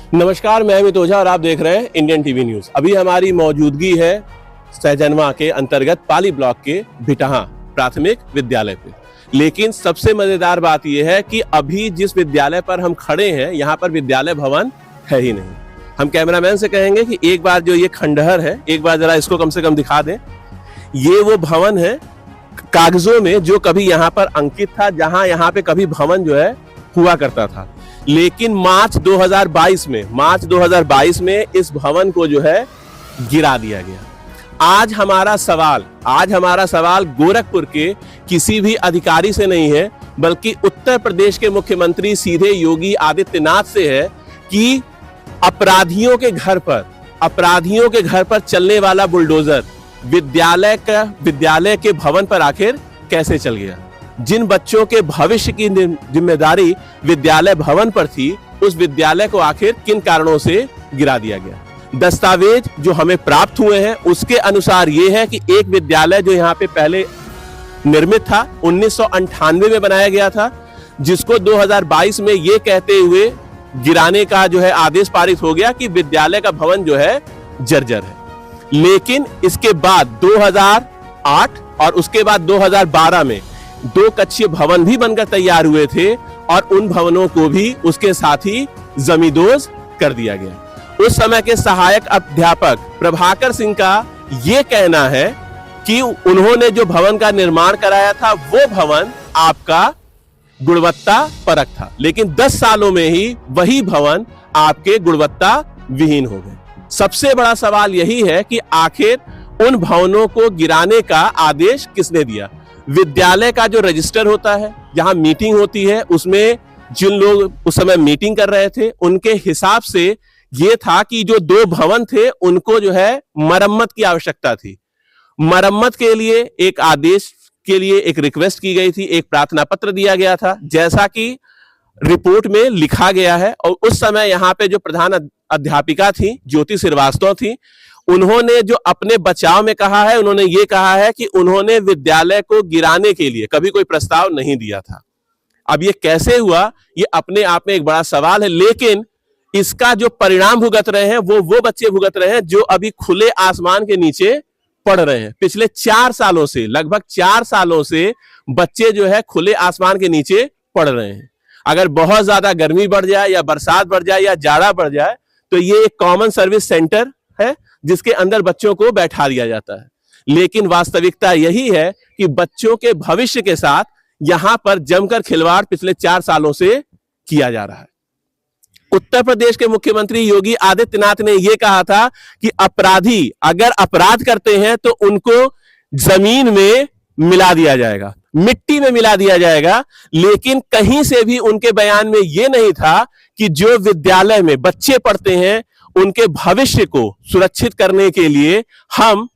नमस्कार, मैं अमित ओझा और आप देख रहे हैं इंडियन टीवी न्यूज। अभी हमारी मौजूदगी है सहजनवा के अंतर्गत पाली ब्लॉक के भिटहा प्राथमिक विद्यालय पे। लेकिन सबसे मजेदार बात यह है कि अभी जिस विद्यालय पर हम खड़े हैं यहाँ पर विद्यालय भवन है ही नहीं। हम कैमरामैन से कहेंगे कि एक बार जो ये खंडहर है, एक बार जरा इसको कम से कम दिखा दें। ये वो भवन है कागजों में जो कभी यहाँ पर अंकित था, जहां यहाँ पे कभी भवन जो है हुआ करता था। लेकिन मार्च 2022 में इस भवन को जो है गिरा दिया गया। आज हमारा सवाल गोरखपुर के किसी भी अधिकारी से नहीं है, बल्कि उत्तर प्रदेश के मुख्यमंत्री सीधे योगी आदित्यनाथ से है कि अपराधियों के घर पर चलने वाला बुलडोजर विद्यालय के भवन पर आखिर कैसे चल गया। जिन बच्चों के भविष्य की जिम्मेदारी विद्यालय भवन पर थी, उस विद्यालय को आखिर किन कारणों से गिरा दिया गया। दस्तावेज जो हमें प्राप्त हुए हैं उसके अनुसार यह है कि एक विद्यालय जो यहाँ पे पहले निर्मित था 1998 में बनाया गया था, जिसको 2022 में ये कहते हुए गिराने का जो है आदेश पारित हो गया कि विद्यालय का भवन जो है जर्जर है। लेकिन इसके बाद 2008 और उसके बाद 2012 में 2 कक्षीय भवन भी बनकर तैयार हुए थे और उन भवनों को भी उसके साथ ही जमींदोज कर दिया गया। उस समय के सहायक अध्यापक प्रभाकर सिंह का यह कहना है कि उन्होंने जो भवन का निर्माण कराया था वो भवन आपका गुणवत्ता परक था, लेकिन 10 सालों में ही वही भवन आपके गुणवत्ता विहीन हो गए। सबसे बड़ा सवाल यही है कि आखिर उन भवनों को गिराने का आदेश किसने दिया। विद्यालय का जो रजिस्टर होता है, जहां मीटिंग होती है, उसमें जिन लोग उस समय मीटिंग कर रहे थे उनके हिसाब से ये था कि जो 2 भवन थे उनको जो है मरम्मत की आवश्यकता थी। मरम्मत के लिए एक आदेश के लिए एक रिक्वेस्ट की गई थी, एक प्रार्थना पत्र दिया गया था, जैसा कि रिपोर्ट में लिखा गया है। और उस समय यहाँ पे जो प्रधान अध्यापिका थी ज्योति श्रीवास्तव थी, उन्होंने जो अपने बचाव में कहा है, उन्होंने ये कहा है कि उन्होंने विद्यालय को गिराने के लिए कभी कोई प्रस्ताव नहीं दिया था। अब ये कैसे हुआ, ये अपने आप में एक बड़ा सवाल है। लेकिन इसका जो परिणाम भुगत रहे हैं वो बच्चे भुगत रहे हैं जो अभी खुले आसमान के नीचे पढ़ रहे हैं। पिछले 4 सालों से, लगभग 4 सालों से बच्चे जो है खुले आसमान के नीचे पढ़ रहे हैं। अगर बहुत ज्यादा गर्मी बढ़ जाए या बरसात बढ़ जाए या जाड़ा बढ़ जाए तो ये एक कॉमन सर्विस सेंटर है जिसके अंदर बच्चों को बैठा दिया जाता है। लेकिन वास्तविकता यही है कि बच्चों के भविष्य के साथ यहां पर जमकर खिलवाड़ पिछले 4 सालों से किया जा रहा है। उत्तर प्रदेश के मुख्यमंत्री योगी आदित्यनाथ ने यह कहा था कि अपराधी अगर अपराध करते हैं तो उनको जमीन में मिला दिया जाएगा, मिट्टी में मिला दिया जाएगा। लेकिन कहीं से भी उनके बयान में यह नहीं था कि जो विद्यालय में बच्चे पढ़ते हैं उनके भविष्य को सुरक्षित करने के लिए हम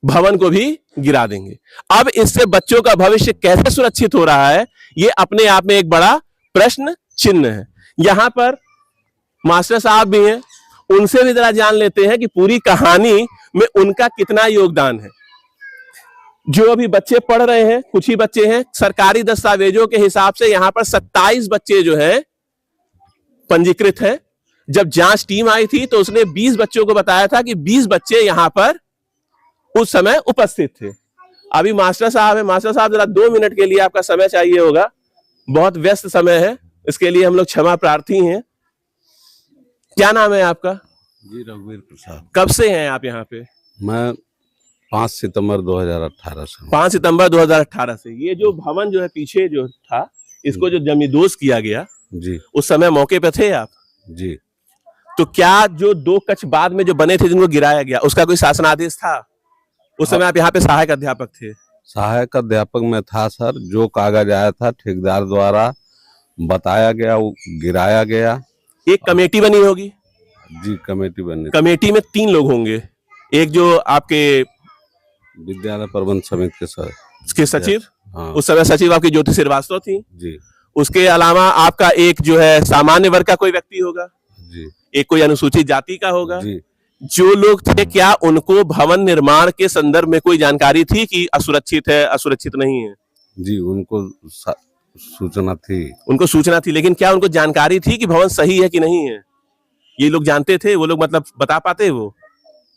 भवन को भी गिरा देंगे। अब इससे बच्चों का भविष्य कैसे सुरक्षित हो रहा है, यह अपने आप में एक बड़ा प्रश्न चिन्ह है। यहां पर मास्टर साहब भी हैं, उनसे भी जरा जान लेते हैं कि पूरी कहानी में उनका कितना योगदान है। जो अभी बच्चे पढ़ रहे हैं, कुछ ही बच्चे हैं, सरकारी दस्तावेजों के हिसाब से यहां पर 27 बच्चे जो हैं पंजीकृत हैं। जब जांच टीम आई थी तो उसने 20 बच्चों को बताया था कि 20 बच्चे यहां पर उस समय उपस्थित थे। अभी मास्टर साहब है, मास्टर साहब जरा 2 मिनट के लिए आपका समय चाहिए होगा, बहुत व्यस्त समय है, इसके लिए हम लोग क्षमा प्रार्थी हैं। क्या नाम है आपका? जी, रघुवीर प्रसाद। कब से हैं आप यहाँ पे? मैं 5 सितंबर 2018 से। 5 सितंबर 2018 से। ये जो भवन जो है पीछे जो था, इसको जो जमींदोज किया गया जी, उस समय मौके पे थे आप? जी। तो क्या जो 2 कक्ष बाद में जो बने थे जिनको गिराया गया, उसका कोई शासनादेश था? उस समय आप यहाँ पे सहायक अध्यापक थे? सहायक अध्यापक में था सर। जो कागज आया था ठेकेदार द्वारा बताया गया, वो गिराया गया। एक कमेटी बनी होगी? जी, कमेटी बनी। कमेटी में 3 लोग होंगे, एक जो आपके विद्यालय प्रबंध समिति के सर के सचिव, हाँ। उस समय सचिव आपकी ज्योति श्रीवास्तव थी जी। उसके अलावा आपका एक जो है सामान्य वर्ग का कोई व्यक्ति होगा जी, एक कोई अनुसूचित जाति का होगा जी। जो लोग थे, क्या उनको भवन निर्माण के संदर्भ में कोई जानकारी थी कि असुरक्षित है, असुरक्षित नहीं है? जी, उनको सूचना थी। उनको सूचना थी, लेकिन क्या उनको जानकारी थी कि भवन सही है कि नहीं है? ये लोग जानते थे, वो लोग मतलब बता पाते वो?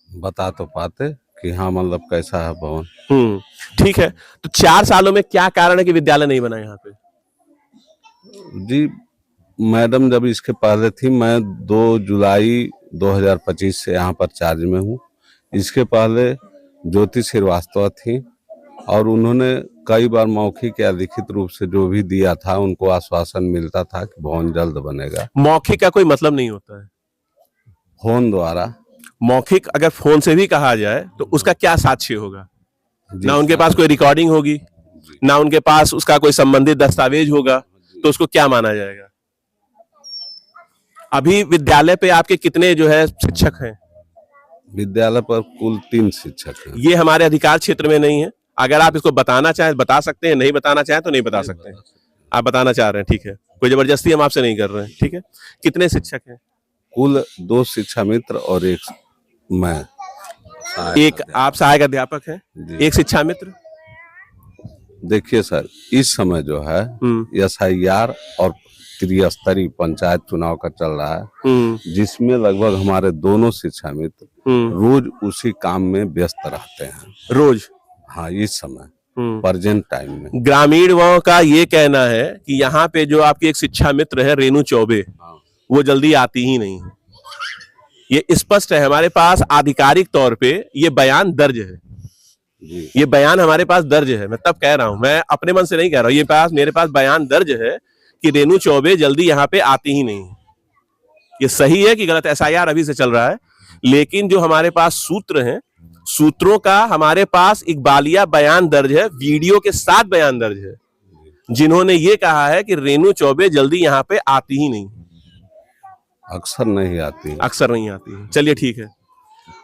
बता तो पाते कि हाँ मतलब कैसा है भवन। ठीक है। तो 4 सालों में क्या कारण है कि विद्यालय नहीं बना यहाँ पे? जी मैडम जब इसके पहले थी, मैं 2 जुलाई 2025 से यहाँ पर चार्ज में हूँ। इसके पहले ज्योति श्रीवास्तव थी और उन्होंने कई बार मौखिक या लिखित रूप से जो भी दिया था, उनको आश्वासन मिलता था कि भवन जल्द बनेगा। मौखिक का कोई मतलब नहीं होता है। फोन द्वारा। मौखिक अगर फोन से भी कहा जाए तो उसका क्या साक्ष्य होगा? जी, ना उनके पास कोई रिकॉर्डिंग होगी, ना उनके पास उसका कोई संबंधित दस्तावेज होगा, तो उसको क्या माना जाएगा? अभी विद्यालय पे आपके कितने जो है शिक्षक हैं? विद्यालय पर कुल 3 शिक्षक हैं। ये हमारे अधिकार क्षेत्र में नहीं है। अगर आप इसको बताना चाहें बता सकते हैं, नहीं बताना चाहें तो नहीं बता सकते हैं। आप बताना चाह रहे हैं, ठीक है, कोई जबरदस्ती हम आपसे नहीं कर रहे हैं, ठीक है। कितने शिक्षक हैं? कुल 2 शिक्षा मित्र और 1 मैं। एक आप सहायक अध्यापक हैं, एक शिक्षा मित्र। देखिए सर, इस समय जो है SIR और त्रिस्तरीय पंचायत चुनाव का चल रहा है, जिसमें लगभग हमारे दोनों शिक्षा मित्र रोज उसी काम में व्यस्त रहते हैं। रोज? हाँ, इस समय प्रेजेंट टाइम में। ग्रामीण युवाओं का ये कहना है कि यहाँ पे जो आपकी एक शिक्षा मित्र है रेणु चौबे, वो जल्दी आती ही नहीं है। ये स्पष्ट है, हमारे पास आधिकारिक तौर पे ये बयान दर्ज है। ये बयान हमारे पास दर्ज है। मैं तब कह रहा हूं, मैं अपने मन से नहीं कह रहा हूं, ये मेरे पास बयान दर्ज है कि रेणु चौबे जल्दी यहाँ पे आती ही नहीं। ये सही है कि गलत? SIR अभी से चल रहा है, लेकिन जो हमारे पास सूत्र हैं, सूत्रों का हमारे पास इकबालिया बयान दर्ज है, वीडियो के साथ बयान दर्ज है, जिन्होंने ये कहा है कि रेणु चौबे जल्दी यहाँ पे आती ही नहीं। अक्सर नहीं आती। अक्सर नहीं आती है। चलिए ठीक है।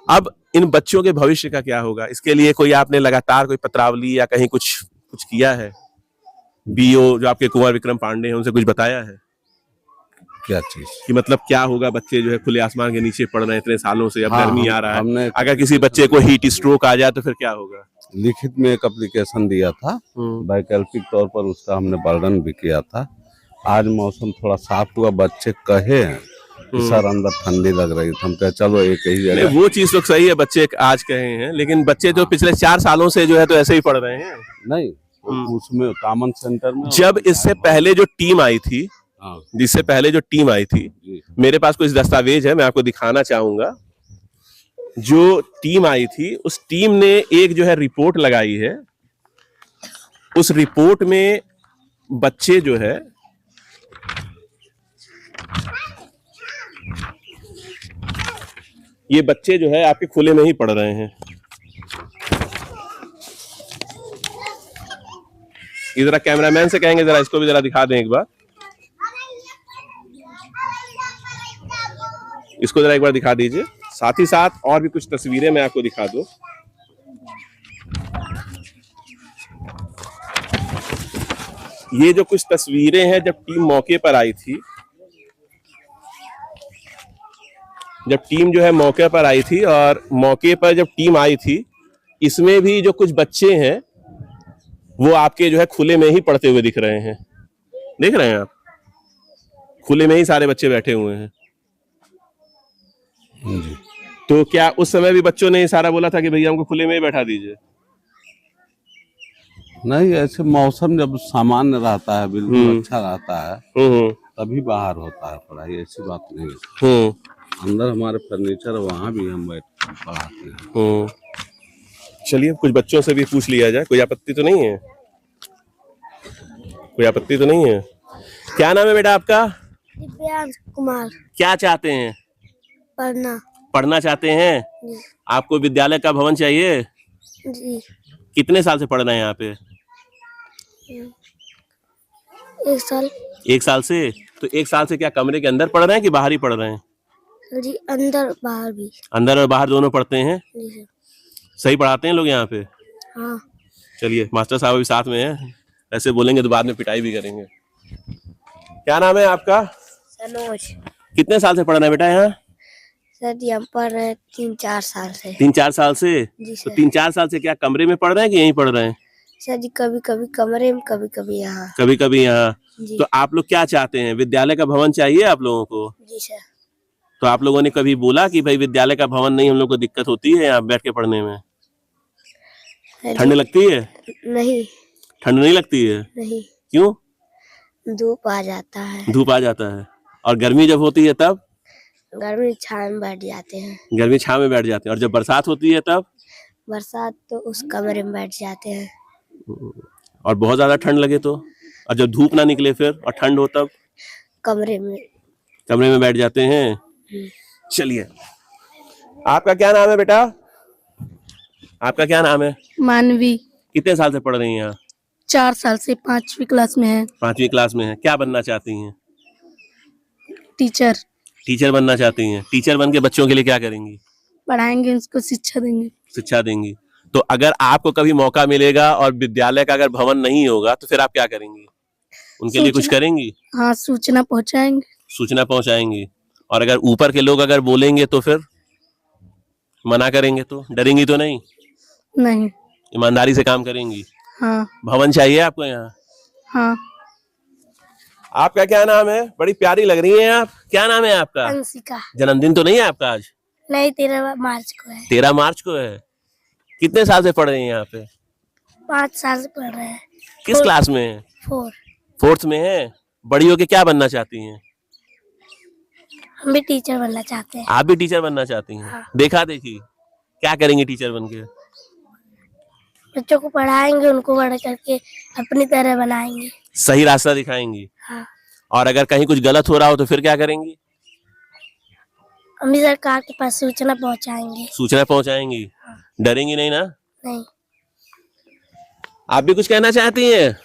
अब इन बच्चों के भविष्य का क्या होगा? इसके लिए कोई आपने लगातार कोई पत्रावली या कहीं कुछ किया है? BO जो आपके कुंवर विक्रम पांडे हैं, उनसे कुछ बताया है? क्या चीज? कि मतलब क्या होगा? बच्चे जो है खुले आसमान के नीचे पढ़ रहे हैं इतने सालों से, अब गर्मी आ रहा है, अगर किसी बच्चे को हीट स्ट्रोक आ जाए तो फिर क्या होगा? लिखित में एक एप्लीकेशन दिया था, वैकल्पिक तौर पर उसका हमने वर्णन भी किया था। आज मौसम थोड़ा साफ हुआ, बच्चे कहे हैं सर अंदर ठंडी लग रही, हम कहे चलो एक ही जगह। वो चीज तो सही है, बच्चे आज कहे हैं, लेकिन बच्चे जो पिछले 4 सालों से जो है तो ऐसे ही पढ़ रहे हैं। नहीं, उसमें कॉमन सेंटर में जब इससे पहले जो टीम आई थी, जिससे पहले जो टीम आई थी, मेरे पास कुछ दस्तावेज है, मैं आपको दिखाना चाहूंगा। जो टीम आई थी, उस टीम ने एक जो है रिपोर्ट लगाई है। उस रिपोर्ट में बच्चे जो है ये बच्चे जो है आपके खुले में ही पढ़ रहे हैं। ये जरा कैमरामैन से कहेंगे जरा इसको भी जरा दिखा दें एक बार, इसको जरा एक बार दिखा दीजिए। साथ ही साथ और भी कुछ तस्वीरें मैं आपको दिखा दूं। ये जो कुछ तस्वीरें हैं जब टीम मौके पर आई थी, जब टीम जो है मौके पर आई थी, और मौके पर जब टीम आई थी, इसमें भी जो कुछ बच्चे हैं वो आपके जो है खुले में ही पढ़ते हुए दिख रहे हैं। देख रहे हैं आप, खुले में ही सारे बच्चे बैठे हुए हैं। जी। तो क्या उस समय भी बच्चों ने सारा बोला था कि भैया हमको खुले में ही बैठा दीजिए? नहीं, ऐसे मौसम जब सामान्य रहता है, बिल्कुल अच्छा रहता है, तभी बाहर होता है पढ़ाई, ऐसी बात नहीं है। अंदर हमारे फर्नीचर, वहाँ भी हम बैठ पढ़ाते हैं। चलिए कुछ बच्चों से भी पूछ लिया जाए, कोई आपत्ति तो नहीं है? कोई आपत्ति तो नहीं है? क्या नाम है बेटा आपका? दिव्यांश कुमार। क्या चाहते हैं? पढ़ना चाहते हैं? जी। आपको विद्यालय का भवन चाहिए? जी। कितने साल से पढ़ रहे हैं यहाँ पे? 1 साल। 1 साल से? तो 1 साल से क्या कमरे के अंदर पढ़ रहे हैं कि बाहर ही पढ़ रहे हैं? जी, अंदर बाहर भी। अंदर और बाहर दोनों पढ़ते हैं? जी सर। सही पढ़ाते हैं लोग यहाँ पे? हाँ। चलिए, मास्टर साहब भी साथ में हैं, ऐसे बोलेंगे तो बाद में पिटाई भी करेंगे। क्या नाम है आपका? सनोज। कितने साल से पढ़ रहे हैं बेटा यहाँ? सर जी हम पढ़ रहे हैं 3-4 साल से। 3-4 साल से? जी तो सर। 3-4 साल से क्या कमरे में पढ़ रहे हैं कि यहीं पढ़ रहे हैं? सर जी कभी कभी कमरे में, कभी कभी यहाँ। कभी कभी यहाँ। जी। तो आप लोग क्या चाहते हैं? विद्यालय का भवन चाहिए आप लोगों को? जी सर। तो आप लोगों ने कभी बोला कि भाई विद्यालय का भवन नहीं, हम लोग को दिक्कत होती है यहाँ बैठ के पढ़ने में? ठंड लगती है? नहीं ठंड नहीं लगती है? नहीं, क्यों? धूप आ जाता है। धूप आ जाता है। और गर्मी जब होती है तब? गर्मी छाँव में बैठ जाते हैं। गर्मी छाँव में बैठ जाते हैं। और जब बरसात होती है तब? बरसात तो उस कमरे में बैठ जाते हैं। और बहुत ज्यादा ठंड लगे तो? और जब धूप ना निकले फिर और ठंड हो तब? कमरे में बैठ जाते हैं। चलिए, आपका क्या नाम है बेटा? आपका क्या नाम है? मानवी। कितने साल से पढ़ रही हैं यहाँ? 4 साल से 5वीं क्लास में है। 5वीं क्लास में है। क्या बनना चाहती हैं? टीचर। टीचर बनना चाहती हैं। टीचर बन के बच्चों के लिए क्या करेंगी? पढ़ाएंगे, उसको शिक्षा देंगे। शिक्षा देंगी। तो अगर आपको कभी मौका मिलेगा और विद्यालय का अगर भवन नहीं होगा तो फिर आप क्या करेंगी? उनके लिए कुछ करेंगी? हाँ, सूचना पहुंचाएंगे। सूचना पहुंचाएंगी। और अगर ऊपर के लोग अगर बोलेंगे तो फिर मना करेंगे तो डरेंगी तो नहीं? नहीं। ईमानदारी से काम करेंगी। हाँ। भवन चाहिए आपको यहाँ? हाँ। आपका क्या नाम है? बड़ी प्यारी लग रही हैं आप। क्या नाम है आपका? अंशिका। जन्मदिन तो नहीं है आपका आज? नहीं, 13 मार्च को है। 13 मार्च को है। कितने साल से पढ़ रही हैं यहाँ पे? 5 साल से पढ़ रहे हैं। किस क्लास में है? 4th में है। बड़ी होके क्या बनना चाहती हैं? हम भी टीचर बनना चाहते हैं। आप भी टीचर बनना चाहती हैं? हाँ। देखा देखी क्या करेंगे टीचर बन के? बच्चों को पढ़ाएंगे, उनको बड़ा करके अपनी तरह बनाएंगे। सही रास्ता दिखाएंगी। हाँ। और अगर कहीं कुछ गलत हो रहा हो तो फिर क्या करेंगी? हम भी सरकार के पास सूचना पहुंचाएंगे। सूचना पहुंचाएंगी। डरेंगी नहीं ना? नहीं। आप भी कुछ कहना चाहती हैं?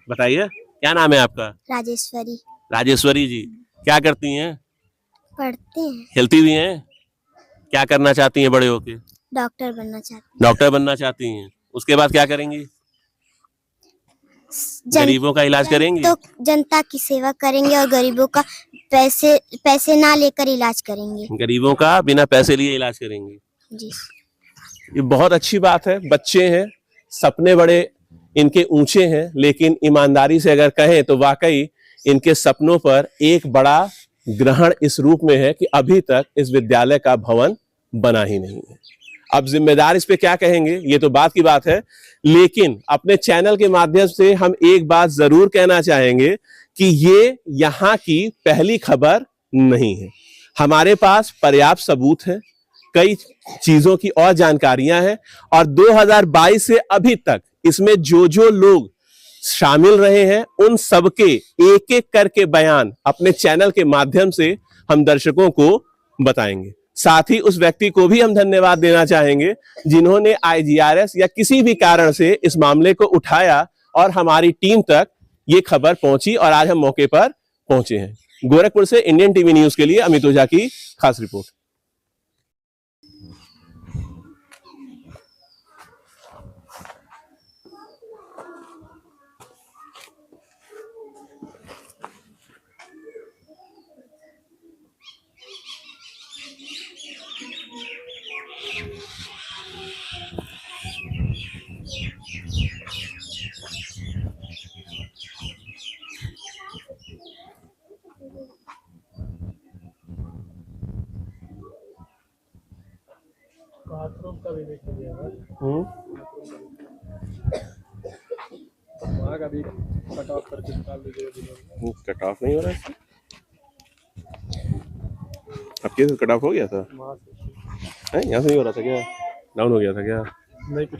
बताइए, क्या नाम है आपका? राजेश्वरी। राजेश्वरी जी, क्या करती हैं? पढ़ते हैं। खेलती भी हैं? क्या करना चाहती हैं बड़े होके? डॉक्टर बनना चाहते डॉक्टर बनना चाहती हैं। उसके बाद क्या करेंगी? गरीबों का इलाज करेंगी? तो जनता की सेवा करेंगे और गरीबों का पैसे ना लेकर इलाज करेंगे। गरीबों का बिना पैसे लिए इलाज करेंगी। जी। ये बहुत अच्छी बात है। बच्चे हैं, सपने बड़े इनके ऊंचे हैं, लेकिन ईमानदारी से अगर कहें तो वाकई इनके सपनों पर एक बड़ा ग्रहण इस रूप में है कि अभी तक इस विद्यालय का भवन बना ही नहीं है। अब जिम्मेदार इस पे क्या कहेंगे, ये तो बात की बात है, लेकिन अपने चैनल के माध्यम से हम एक बात जरूर कहना चाहेंगे कि ये यहाँ की पहली खबर नहीं है। हमारे पास पर्याप्त सबूत है, कई चीजों की और जानकारियां हैं, और 2022 से अभी तक इसमें जो लोग शामिल रहे हैं उन सबके एक एक करके बयान अपने चैनल के माध्यम से हम दर्शकों को बताएंगे। साथ ही उस व्यक्ति को भी हम धन्यवाद देना चाहेंगे जिन्होंने IGRS या किसी भी कारण से इस मामले को उठाया और हमारी टीम तक ये खबर पहुंची और आज हम मौके पर पहुंचे हैं। गोरखपुर से इंडियन टीवी न्यूज के लिए अमित ओझा की खास रिपोर्ट। बाथरूम का भी देख लीजिए। वहाँ का भी कट ऑफ करके निकाल दीजिएगा। कट ऑफ नहीं हो रहा है? अब कैसे कट ऑफ हो गया था? वहाँ से यहाँ से नहीं हो रहा था क्या? डाउन हो गया था क्या? नहीं कुछ